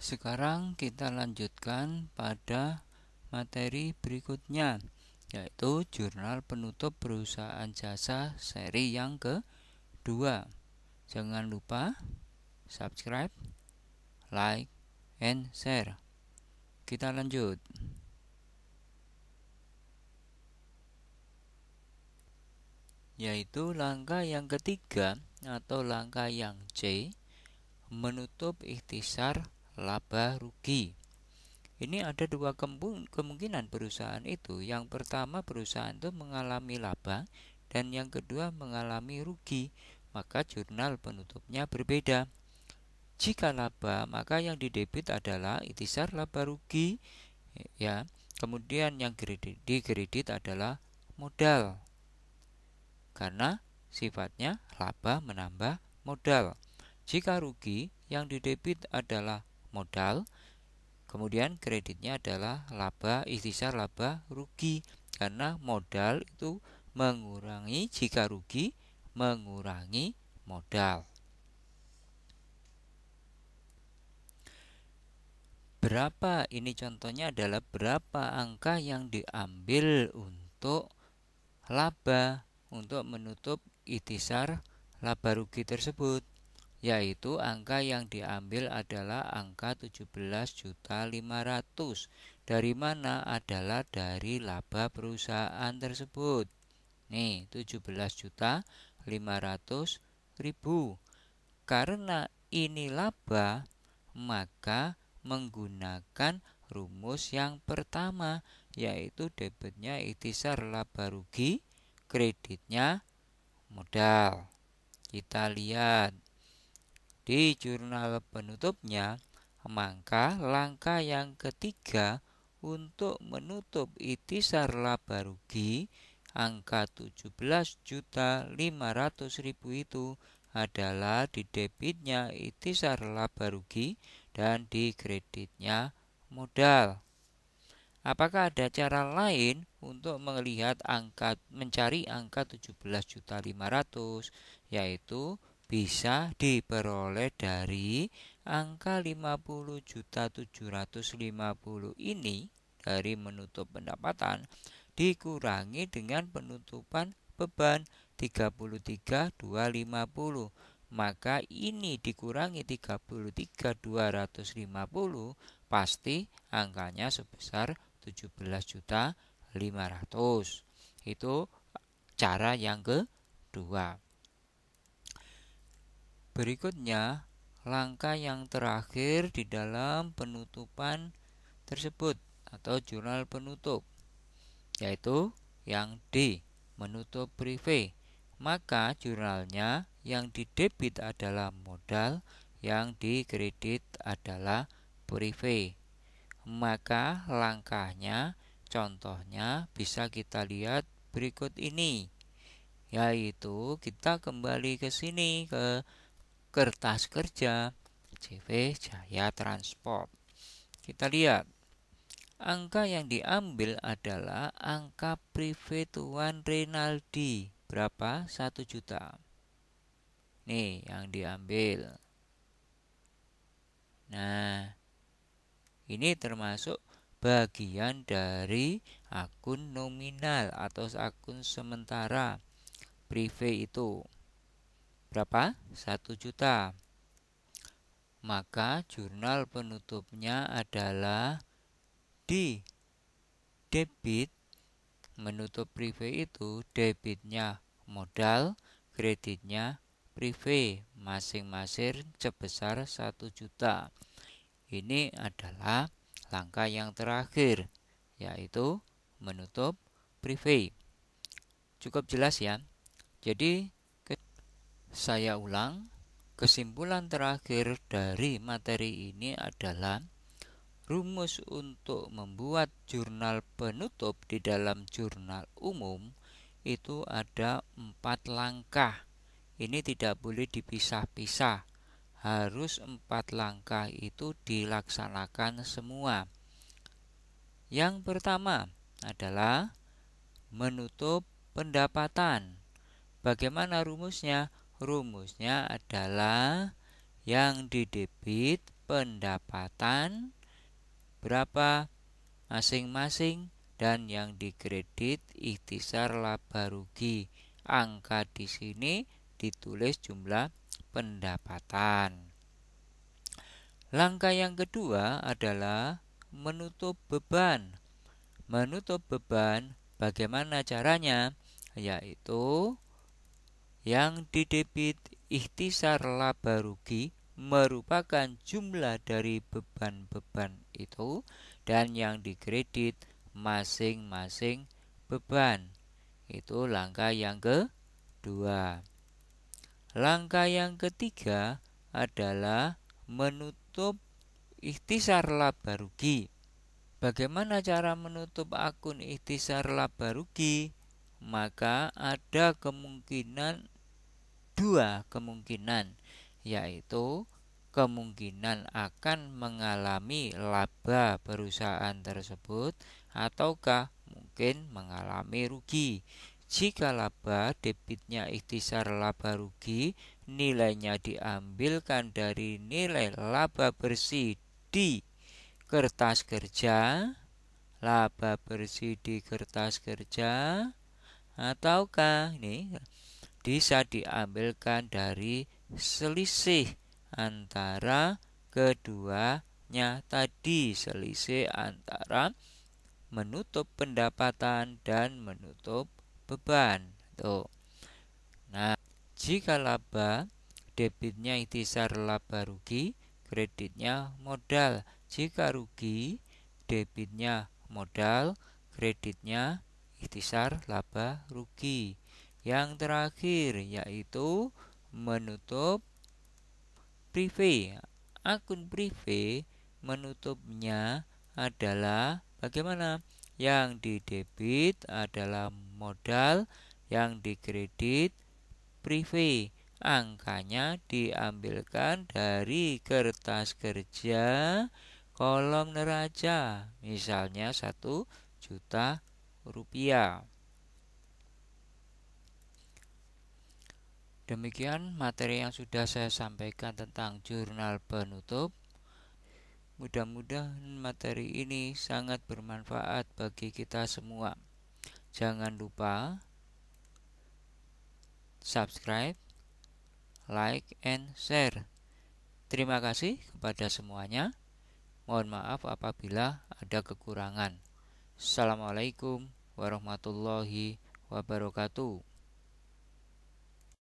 Sekarang kita lanjutkan pada materi berikutnya, yaitu jurnal penutup perusahaan jasa seri yang kedua. Jangan lupa subscribe, like, and share. Kita lanjut. Yaitu langkah yang ketiga atau langkah yang C, menutup ikhtisar laba rugi. Ini ada dua kemungkinan perusahaan itu. Yang pertama, perusahaan itu mengalami laba, dan yang kedua mengalami rugi. Maka jurnal penutupnya berbeda. Jika laba, maka yang didebit adalah ikhtisar laba rugi, ya. Kemudian yang dikredit adalah modal, karena sifatnya laba menambah modal. Jika rugi, yang didebit adalah modal, kemudian kreditnya adalah laba, ikhtisar laba rugi, karena modal itu mengurangi, jika rugi mengurangi modal. Berapa, ini contohnya adalah berapa angka yang diambil untuk laba, untuk menutup ikhtisar laba rugi tersebut, yaitu angka yang diambil adalah angka 17.500.000. Dari mana? Adalah dari laba perusahaan tersebut. Nih, 17.500.000. Karena ini laba, maka menggunakan rumus yang pertama, yaitu debitnya ikhtisar laba rugi, kreditnya modal. Kita lihat di jurnal penutupnya, maka langkah yang ketiga untuk menutup ikhtisar laba rugi angka 17.500.000 itu adalah di debitnya ikhtisar laba rugi dan di kreditnya modal. Apakah ada cara lain untuk melihat mencari angka 17.500.000, yaitu bisa diperoleh dari angka 50.750.000 ini dari menutup pendapatan dikurangi dengan penutupan beban 33.250. Maka ini dikurangi 33.250, pasti angkanya sebesar 17.500.000. Itu cara yang kedua. Berikutnya, langkah yang terakhir di dalam penutupan tersebut atau jurnal penutup, yaitu yang D, menutup prive. Maka jurnalnya yang didebit adalah modal, yang dikredit adalah prive. Maka langkahnya, contohnya bisa kita lihat berikut ini, yaitu kita kembali ke sini, ke kertas kerja CV Jaya Transport. Kita lihat angka yang diambil adalah angka prive Tuan Renaldi. Berapa? 1 juta. Nih yang diambil. Nah, ini termasuk bagian dari akun nominal atau akun sementara. Prive itu berapa? 1 juta. Maka jurnal penutupnya adalah di debit, menutup prive itu debitnya modal, kreditnya prive, masing-masing sebesar 1 juta. Ini adalah langkah yang terakhir, yaitu menutup prive. Cukup jelas ya? Jadi saya ulang, kesimpulan terakhir dari materi ini adalah rumus untuk membuat jurnal penutup di dalam jurnal umum itu ada 4 langkah. Ini tidak boleh dipisah-pisah. Harus 4 langkah itu dilaksanakan semua. Yang pertama adalah menutup pendapatan. Bagaimana rumusnya? Rumusnya adalah yang didebit pendapatan berapa masing-masing, dan yang dikredit ikhtisar laba rugi. Angka di sini ditulis jumlah pendapatan. Langkah yang kedua adalah menutup beban. Menutup beban bagaimana caranya? Yaitu yang didebit ikhtisar laba rugi merupakan jumlah dari beban-beban itu, dan yang dikredit masing-masing beban. Itu langkah yang kedua. Langkah yang ketiga adalah menutup ikhtisar laba rugi. Bagaimana cara menutup akun ikhtisar laba rugi? Maka ada dua kemungkinan, yaitu kemungkinan akan mengalami laba perusahaan tersebut ataukah mungkin mengalami rugi. Jika laba, debitnya ikhtisar laba rugi, nilainya diambilkan dari nilai laba bersih di kertas kerja, laba bersih di kertas kerja, ataukah ini bisa diambilkan dari selisih antara keduanya tadi, selisih antara menutup pendapatan dan menutup beban. Tuh. Nah, jika laba, debitnya ikhtisar laba rugi, kreditnya modal. Jika rugi, debitnya modal, kreditnya ikhtisar laba rugi. Yang terakhir yaitu menutup privé. Akun privé menutupnya adalah bagaimana? Yang didebit adalah modal, yang dikredit privé. Angkanya diambilkan dari kertas kerja kolom neraca, misalnya 1 juta rupiah. Demikian materi yang sudah saya sampaikan tentang jurnal penutup. Mudah-mudahan materi ini sangat bermanfaat bagi kita semua. Jangan lupa subscribe, like, and share. Terima kasih kepada semuanya. Mohon maaf apabila ada kekurangan. Assalamualaikum warahmatullahi wabarakatuh.